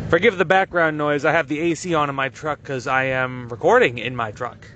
Forgive the background noise, I have the AC on in my truck because I am recording in my truck.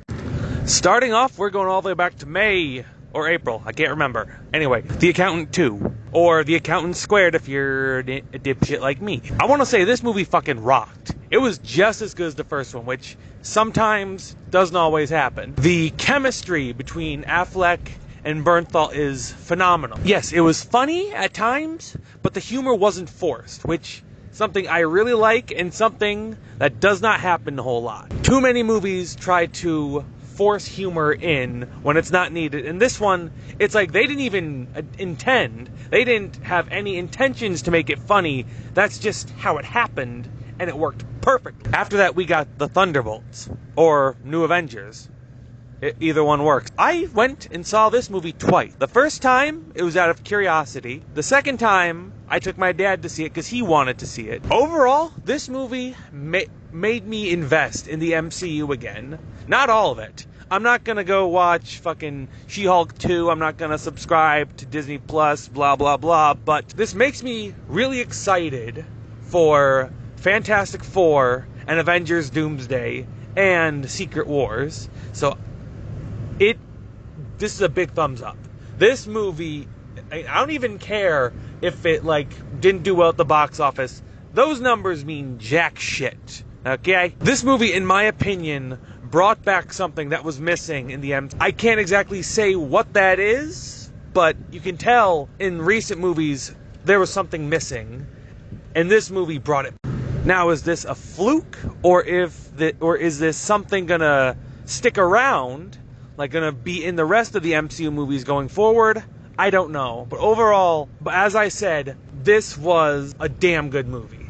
Starting off, we're going all the way back to May or April, I can't remember. Anyway, The Accountant 2, or The Accountant Squared if you're a dipshit like me. I want to say this movie fucking rocked. It was just as good as the first one, which sometimes doesn't always happen. The chemistry between Affleck and Bernthal is phenomenal. Yes, it was funny at times, but the humor wasn't forced, which something I really like and something that does not happen a whole lot. Too many movies try to force humor in when it's not needed. In this one, it's like they didn't even intend. They didn't have any intentions to make it funny. That's just how it happened, and it worked perfect. After that, we got The Thunderbolts, or New Avengers. Either one works. I went and saw this movie twice. The first time, it was out of curiosity. The second time, I took my dad to see it because he wanted to see it. Overall, this movie made me invest in the MCU again. Not all of it. I'm not gonna go watch fucking She-Hulk 2. I'm not gonna subscribe to Disney Plus, blah, blah, blah. But this makes me really excited for Fantastic Four and Avengers Doomsday and Secret Wars. So this is a big thumbs up. This movie, I don't even care if it didn't do well at the box office. Those numbers mean jack shit. Okay? This movie, in my opinion, brought back something that was missing in the MCU. I can't exactly say what that is, but you can tell in recent movies there was something missing, and this movie brought it. Now, is this a fluke, or is this something gonna stick around? Gonna be in the rest of the MCU movies going forward? I don't know. But overall, as I said, this was a damn good movie.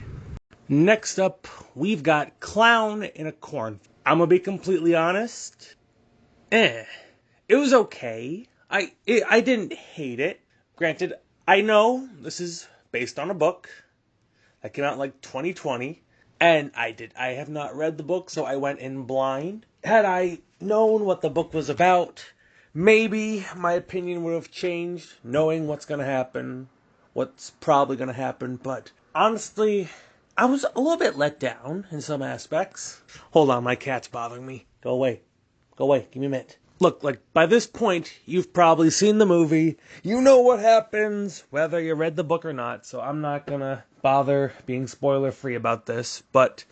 Next up, we've got Clown in a Corn. I'm gonna be completely honest. It was okay. I didn't hate it. Granted, I know this is based on a book that came out in 2020. And I have not read the book, so I went in blind. Had I known what the book was about, maybe my opinion would have changed, knowing what's going to happen, what's probably going to happen. But honestly, I was a little bit let down in some aspects. Hold on, my cat's bothering me. Go away. Go away. Give me a minute. Look, by this point, you've probably seen the movie. You know what happens, whether you read the book or not. So I'm not going to bother being spoiler-free about this. But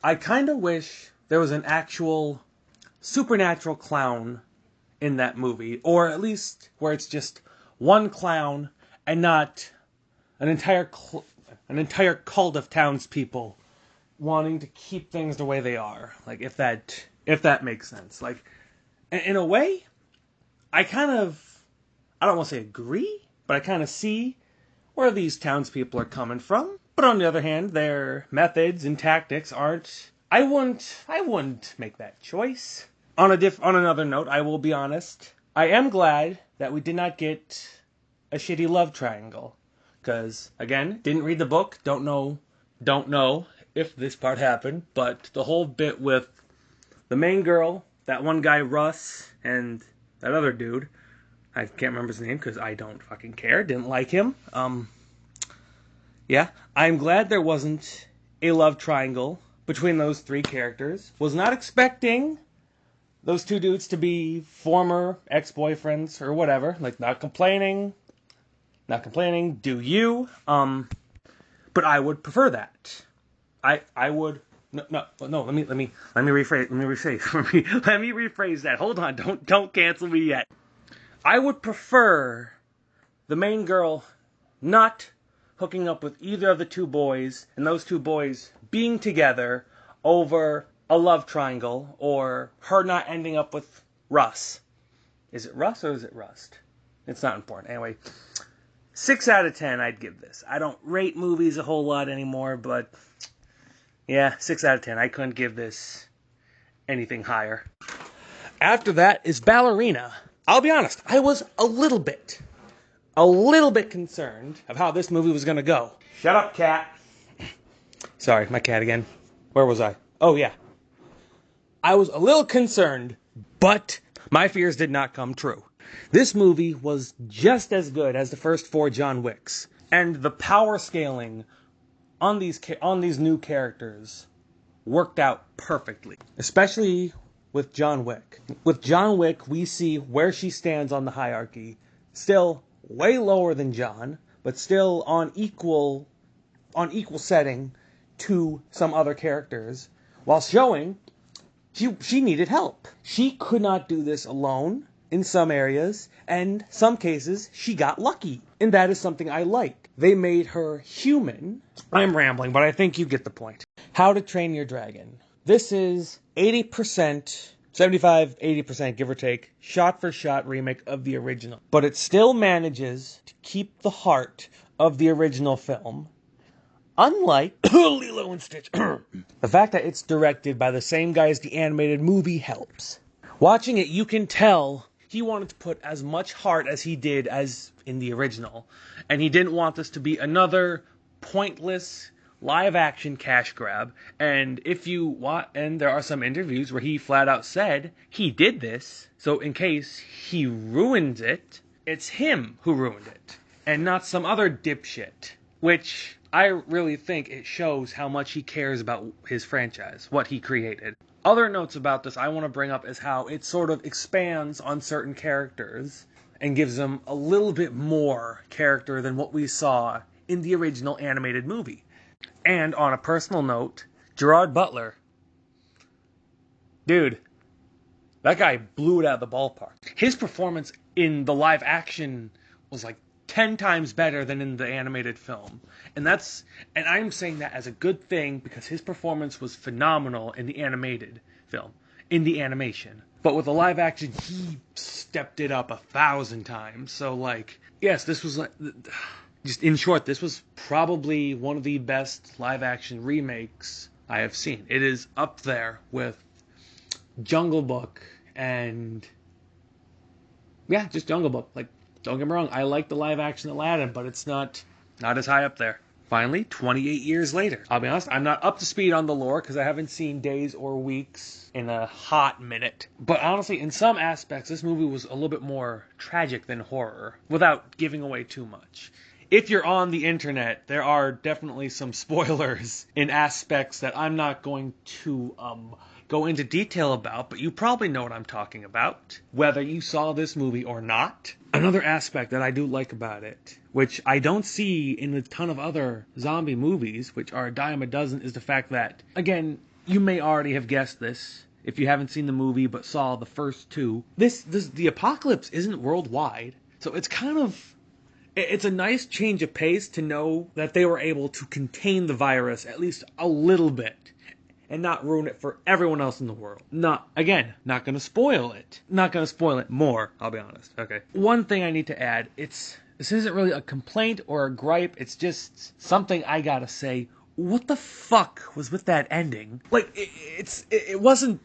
I kind of wish there was an actual supernatural clown in that movie. Or at least where it's just one clown and not an entire cult of townspeople wanting to keep things the way they are. If that makes sense. In a way, I don't want to say agree, but I kind of see where these townspeople are coming from. But on the other hand, their methods and tactics aren't. I wouldn't make that choice. On another note, I will be honest. I am glad that we did not get a shitty love triangle, because again, didn't read the book, don't know if this part happened, but the whole bit with the main girl, that one guy Russ, and that other dude, I can't remember his name because I don't fucking care, didn't like him. Yeah, I'm glad there wasn't a love triangle between those three characters. Was not expecting those two dudes to be former ex-boyfriends or whatever. Not complaining, do you? But I would prefer that. I would. No. Let me rephrase. Let me rephrase that. Hold on. Don't cancel me yet. I would prefer the main girl not hooking up with either of the two boys, and those two boys being together over a love triangle, or her not ending up with Russ. Is it Russ or is it Rust? It's not important. Anyway, 6 out of 10 I'd give this. I don't rate movies a whole lot anymore, but yeah, 6 out of 10. I couldn't give this anything higher. After that is Ballerina. I'll be honest, I was a little bit concerned of how this movie was going to go. Shut up, cat. Sorry, my cat again. Where was I? Oh, yeah. I was a little concerned, but my fears did not come true. This movie was just as good as the first 4 John Wicks, and the power scaling on these new characters worked out perfectly, especially with John Wick. With John Wick, we see where she stands on the hierarchy, still way lower than John, but still on equal setting to some other characters, while showing she needed help. She could not do this alone in some areas, and some cases she got lucky. And that is something I like. They made her human. I'm rambling, but I think you get the point. How to Train Your Dragon. This is 80%, 75-80%, give or take, shot-for-shot remake of the original. But it still manages to keep the heart of the original film. Unlike Lilo and Stitch. The fact that it's directed by the same guy as the animated movie helps. Watching it, you can tell he wanted to put as much heart as he did as in the original. And he didn't want this to be another pointless live-action cash grab. And and there are some interviews where he flat out said he did this, so in case he ruins it, it's him who ruined it, and not some other dipshit. Which I really think it shows how much he cares about his franchise, what he created. Other notes about this I want to bring up is how it sort of expands on certain characters and gives them a little bit more character than what we saw in the original animated movie. And on a personal note, Gerard Butler. Dude, that guy blew it out of the ballpark. His performance in the live action was like 10 times better than in the animated film. And I'm saying that as a good thing because his performance was phenomenal in the animated film, in the animation. But with the live action, he stepped it up 1,000 times. So yes, this was just in short, this was probably one of the best live action remakes I have seen. It is up there with Jungle Book and just Jungle Book. Don't get me wrong, I like the live-action Aladdin, but it's not as high up there. Finally, 28 years later. I'll be honest, I'm not up to speed on the lore because I haven't seen Days or Weeks in a hot minute. But honestly, in some aspects, this movie was a little bit more tragic than horror, without giving away too much. If you're on the internet, there are definitely some spoilers in aspects that I'm not going to go into detail about, but you probably know what I'm talking about, whether you saw this movie or not. Another aspect that I do like about it, which I don't see in a ton of other zombie movies, which are a dime a dozen, is the fact that, again, you may already have guessed this if you haven't seen the movie but saw the first two. The apocalypse isn't worldwide, so it's a nice change of pace to know that they were able to contain the virus at least a little bit and not ruin it for everyone else in the world. Not going to spoil it. Not going to spoil it more, I'll be honest. Okay. One thing I need to add, this isn't really a complaint or a gripe, it's just something I gotta say. What the fuck was with that ending? It wasn't,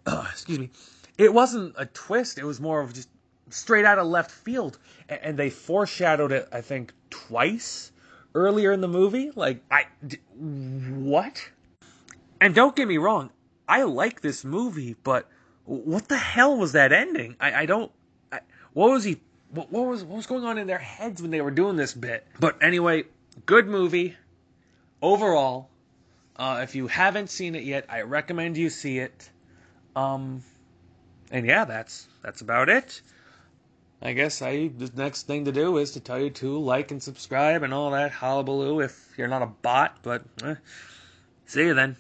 excuse me, it wasn't a twist, it was more of just straight out of left field. And they foreshadowed it, I think, twice earlier in the movie. What? And don't get me wrong, I like this movie, but what the hell was that ending? What was going on in their heads when they were doing this bit? But anyway, good movie overall. If you haven't seen it yet, I recommend you see it. And yeah, that's about it. I guess the next thing to do is to tell you to like and subscribe and all that hullabaloo if you're not a bot, but see you then.